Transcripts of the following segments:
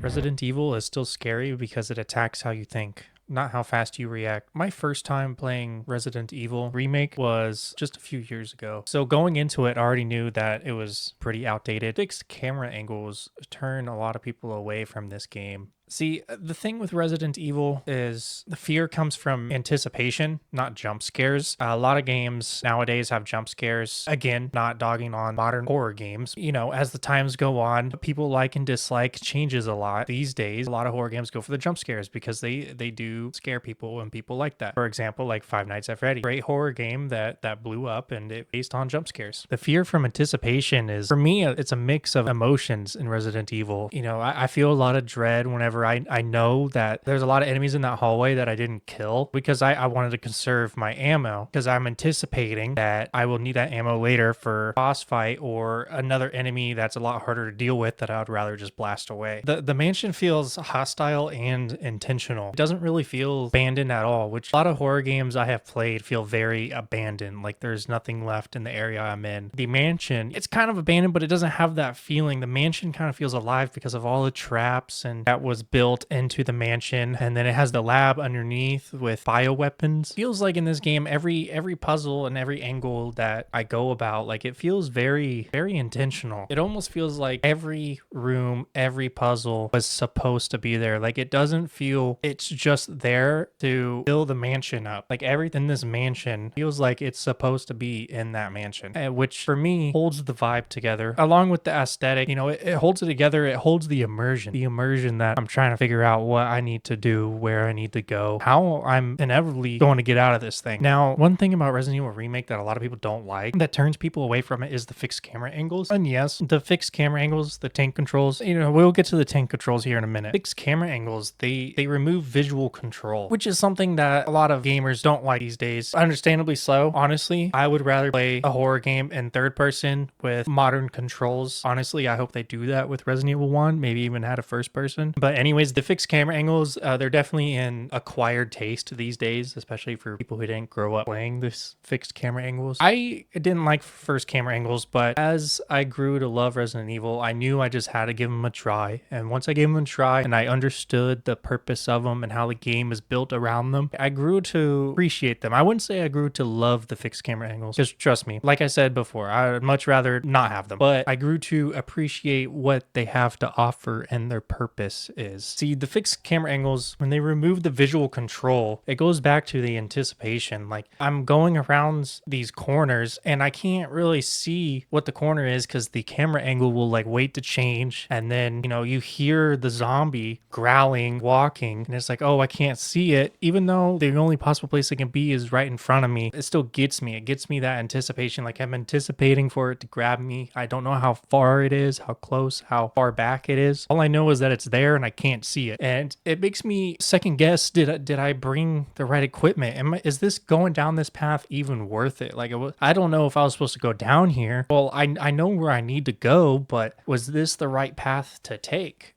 Resident Evil is still scary because it attacks how you think, not how fast you react. My first time playing Resident Evil Remake was just a few years ago. So going into it, I already knew that it was pretty outdated. Fixed camera angles turn a lot of people away from this game. See, the thing with Resident Evil is the fear comes from anticipation, not jump scares. A lot of games nowadays have jump scares. Again, not dogging on modern horror games. You know, as the times go on, people like and dislike changes a lot. These days, a lot of horror games go for the jump scares because they do scare people and people like that. For example, like Five Nights at Freddy's, great horror game that blew up and it based on jump scares. The fear from anticipation is, for me, it's a mix of emotions in Resident Evil. You know, I feel a lot of dread whenever I know that there's a lot of enemies in that hallway that I didn't kill because I wanted to conserve my ammo because I'm anticipating that I will need that ammo later for a boss fight or another enemy that's a lot harder to deal with that I would rather just blast away. The mansion feels hostile and intentional. It doesn't really feel abandoned at all, which a lot of horror games I have played feel very abandoned, like there's nothing left in the area I'm in. The mansion, it's kind of abandoned, but it doesn't have that feeling. The mansion kind of feels alive because of all the traps and that was built into the mansion, and then it has the lab underneath with bioweapons. Feels like in this game every puzzle and every angle that I go about, like it feels very intentional. It almost feels like every room, every puzzle was supposed to be there. Like it doesn't feel it's just there to fill the mansion up. Like everything in this mansion feels like it's supposed to be in that mansion, which for me holds the vibe together along with the aesthetic. You know, it holds it together. It holds the immersion that I'm trying to figure out what I need to do, where I need to go, how I'm inevitably going to get out of this thing. Now, one thing about Resident Evil Remake that a lot of people don't like, that turns people away from it, is the fixed camera angles. And yes, the fixed camera angles, the tank controls, you know, we'll get to the tank controls here in a minute. Fixed camera angles, they remove visual control, which is something that a lot of gamers don't like these days. Understandably so. Honestly, I would rather play a horror game in third person with modern controls. Honestly, I hope they do that with Resident Evil 1, maybe even had a first person. But anyways, the fixed camera angles, they're definitely an acquired taste these days, especially for people who didn't grow up playing this fixed camera angles. I didn't like first camera angles, but as I grew to love Resident Evil, I knew I just had to give them a try. And once I gave them a try and I understood the purpose of them and how the game is built around them, I grew to appreciate them. I wouldn't say I grew to love the fixed camera angles, because trust me, like I said before, I would much rather not have them, but I grew to appreciate what they have to offer and their purpose is. See, the fixed camera angles, when they remove the visual control, it goes back to the anticipation. Like I'm going around these corners and I can't really see what the corner is because the camera angle will like wait to change, and then you know you hear the zombie growling, walking, and it's like, oh, I can't see it, even though the only possible place it can be is right in front of me. It still gets me. It gets me that anticipation. Like I'm anticipating for it to grab me. I don't know how far it is, how close, how far back it is. All I know is that it's there and I can't see it, and it makes me second guess, did I bring the right equipment? Is this going down this path even worth it? Like I don't know if I was supposed to go down here. Well, I know where I need to go, but was this the right path to take?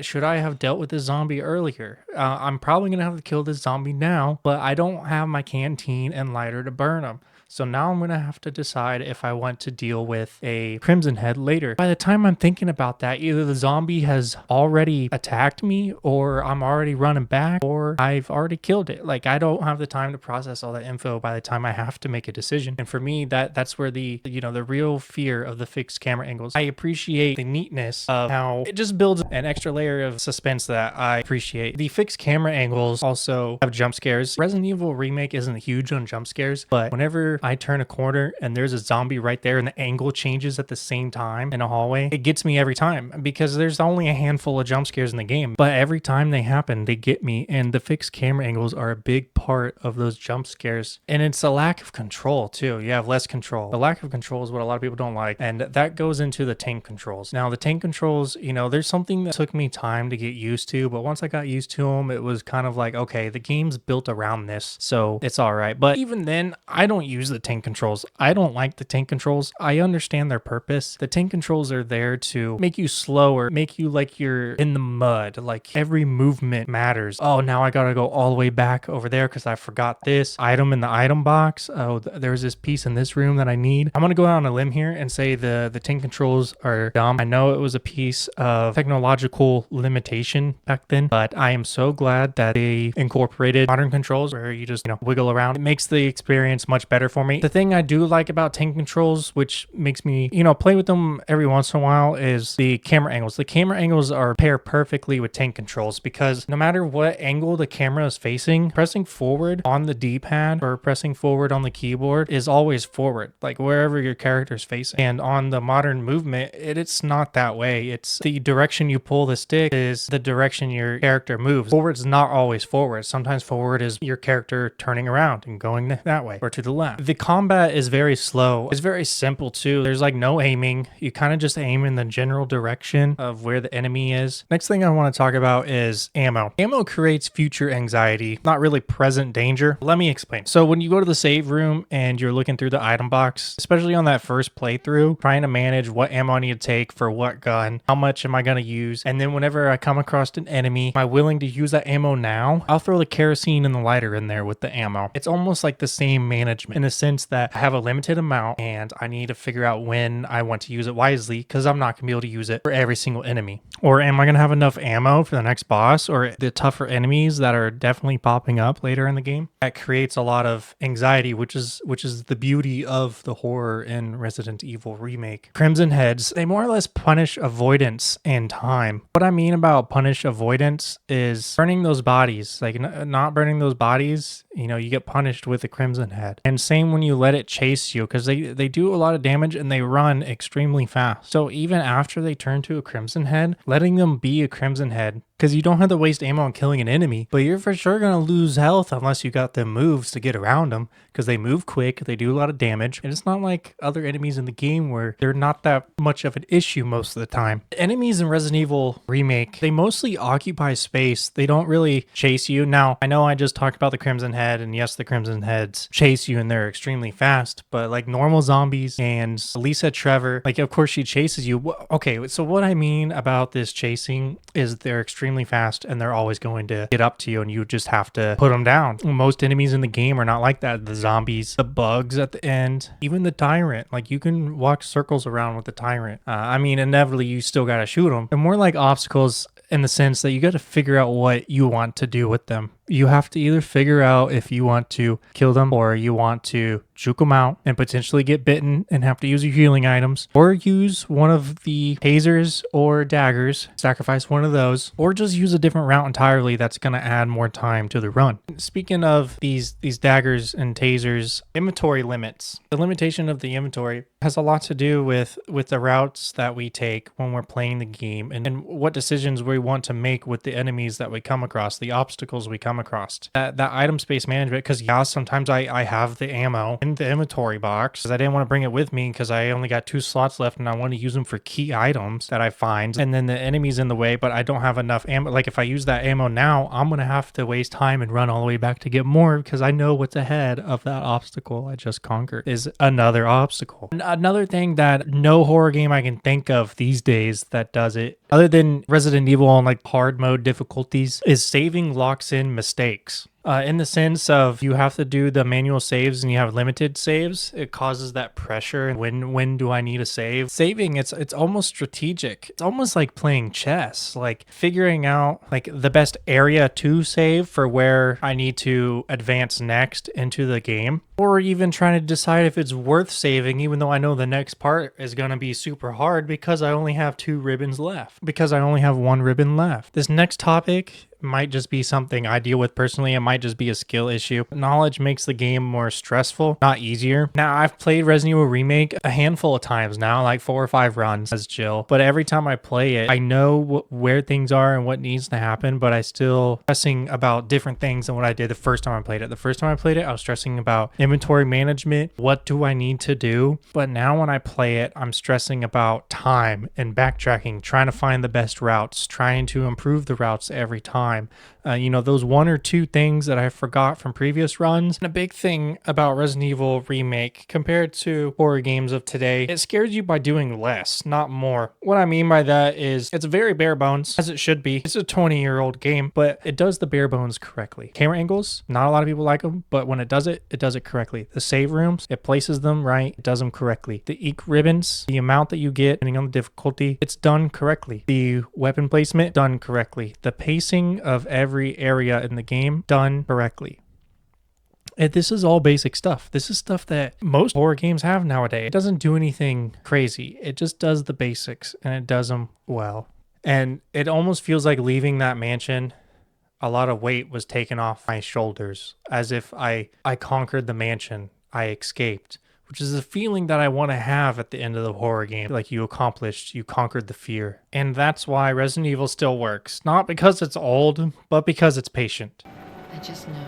Should I have dealt with this zombie earlier? I'm probably gonna have to kill this zombie now, but I don't have my canteen and lighter to burn him. So now I'm going to have to decide if I want to deal with a Crimson Head later. By the time I'm thinking about that, either the zombie has already attacked me, or I'm already running back, or I've already killed it. Like I don't have the time to process all that info by the time I have to make a decision. And for me, that's where the real fear of the fixed camera angles. I appreciate the neatness of how it just builds an extra layer of suspense that I appreciate. The fixed camera angles also have jump scares. Resident Evil Remake isn't huge on jump scares, but whenever I turn a corner and there's a zombie right there and the angle changes at the same time in a hallway, it gets me every time because there's only a handful of jump scares in the game, but every time they happen, they get me, and the fixed camera angles are a big part of those jump scares. And it's a lack of control too. You have less control. The lack of control is what a lot of people don't like, and that goes into the tank controls. Now the tank controls, you know, there's something that took me time to get used to, but once I got used to them, it was kind of like, okay, the game's built around this, so it's all right. But even then, I don't use use the tank controls. I don't like the tank controls. I understand their purpose. The tank controls are there to make you slower, make you like you're in the mud, like every movement matters. Oh, now I gotta go all the way back over there because I forgot this item in the item box. Oh, there's this piece in this room that I need. I'm gonna go out on a limb here and say the tank controls are dumb. I know it was a piece of technological limitation back then, but I am so glad that they incorporated modern controls where you just, wiggle around. It makes the experience much better for me. The thing I do like about tank controls, which makes me, play with them every once in a while, is the camera angles. The camera angles are pair perfectly with tank controls because no matter what angle the camera is facing, pressing forward on the D-pad or pressing forward on the keyboard is always forward, like wherever your character is facing. And on the modern movement, it's not that way. It's the direction you pull the stick is the direction your character moves. Forward's not always forward. Sometimes forward is your character turning around and going that way or to the left. The combat is very slow. It's very simple too. There's like no aiming. You kind of just aim in the general direction of where the enemy is. Next thing I want to talk about is ammo. Ammo creates future anxiety, not really present danger. Let me explain. So when you go to the save room and you're looking through the item box, especially on that first playthrough, trying to manage what ammo I need to take for what gun, how much am I going to use, and then whenever I come across an enemy, am I willing to use that ammo now? I'll throw the kerosene and the lighter in there with the ammo. It's almost like the same management in the sense that I have a limited amount and I need to figure out when I want to use it wisely because I'm not going to be able to use it for every single enemy. Or am I going to have enough ammo for the next boss or the tougher enemies that are definitely popping up later in the game? That creates a lot of anxiety, which is the beauty of the horror in Resident Evil Remake. Crimson Heads, they more or less punish avoidance and time. What I mean about punish avoidance is burning those bodies, like not burning those bodies, you get punished with a Crimson Head. And same when you let it chase you, because they do a lot of damage and they run extremely fast. So even after they turn to a Crimson Head, letting them be a Crimson Head, because you don't have to waste ammo on killing an enemy, but you're for sure going to lose health unless you got them moves to get around them, because they move quick, they do a lot of damage, and it's not like other enemies in the game where they're not that much of an issue most of the time. Enemies in Resident Evil Remake, they mostly occupy space. They don't really chase you. Now, I know I just talked about the Crimson Head, and yes, the Crimson Heads chase you and they're extremely fast, but like normal zombies and Lisa Trevor, like of course she chases you. Okay, so what I mean about this chasing is they're extremely fast and they're always going to get up to you and you just have to put them down. Most enemies in the game are not like that. The zombies, the bugs at the end, even the tyrant, like you can walk circles around with the tyrant. Inevitably you still got to shoot them. They're more like obstacles in the sense that you got to figure out what you want to do with them. You have to either figure out if you want to kill them or you want to juke them out and potentially get bitten and have to use your healing items, or use one of the tasers or daggers, sacrifice one of those, or just use a different route entirely that's going to add more time to the run. Speaking of these daggers and tasers, inventory limits. The limitation of the inventory has a lot to do with the routes that we take when we're playing the game and what decisions we want to make with the enemies that we come across, the obstacles we come across. That item space management, because sometimes I have the ammo in the inventory box because I didn't want to bring it with me because I only got 2 slots left and I want to use them for key items that I find, and then the enemy's in the way, but I don't have enough ammo. Like if I use that ammo now, I'm going to have to waste time and run all the way back to get more because I know what's ahead of that obstacle I just conquered is another obstacle. Another thing that no horror game I can think of these days that does it, other than Resident Evil on like hard mode difficulties, is saving locks in mistakes. In the sense of you have to do the manual saves and you have limited saves, it causes that pressure. When do I need a save? Saving, it's almost strategic. It's almost like playing chess, like figuring out like the best area to save for where I need to advance next into the game, or even trying to decide if it's worth saving even though I know the next part is going to be super hard because I only have 2 ribbons left, because I only have 1 ribbon left. This next topic might just be something I deal with personally. It might just be a skill issue. Knowledge makes the game more stressful, not easier. Now, I've played Resident Evil Remake a handful of times now, like 4 or 5 runs as Jill. But every time I play it, I know where things are and what needs to happen, but I still stressing about different things than what I did the first time I played it. The first time I played it, I was stressing about inventory management. What do I need to do? But now when I play it, I'm stressing about time and backtracking, trying to find the best routes, trying to improve the routes every time. time. You know, those one or two things that I forgot from previous runs. And a big thing about Resident Evil Remake compared to horror games of today, it scares you by doing less, not more. What I mean by that is it's very bare bones, as it should be. It's a 20-year-old game, but it does the bare bones correctly. Camera angles, not a lot of people like them, but when it does it correctly. The save rooms, it places them right, it does them correctly. The ink ribbons, the amount that you get, depending on the difficulty, it's done correctly. The weapon placement, done correctly. The pacing of every area in the game, done correctly. And this is all basic stuff. This is stuff that most horror games have nowadays. It doesn't do anything crazy. It just does the basics, and it does them well. And it almost feels like leaving that mansion, a lot of weight was taken off my shoulders, as if I conquered the mansion. I escaped, which is a feeling that I want to have at the end of the horror game. Like you accomplished, you conquered the fear. And that's why Resident Evil still works. Not because it's old, but because it's patient. I just know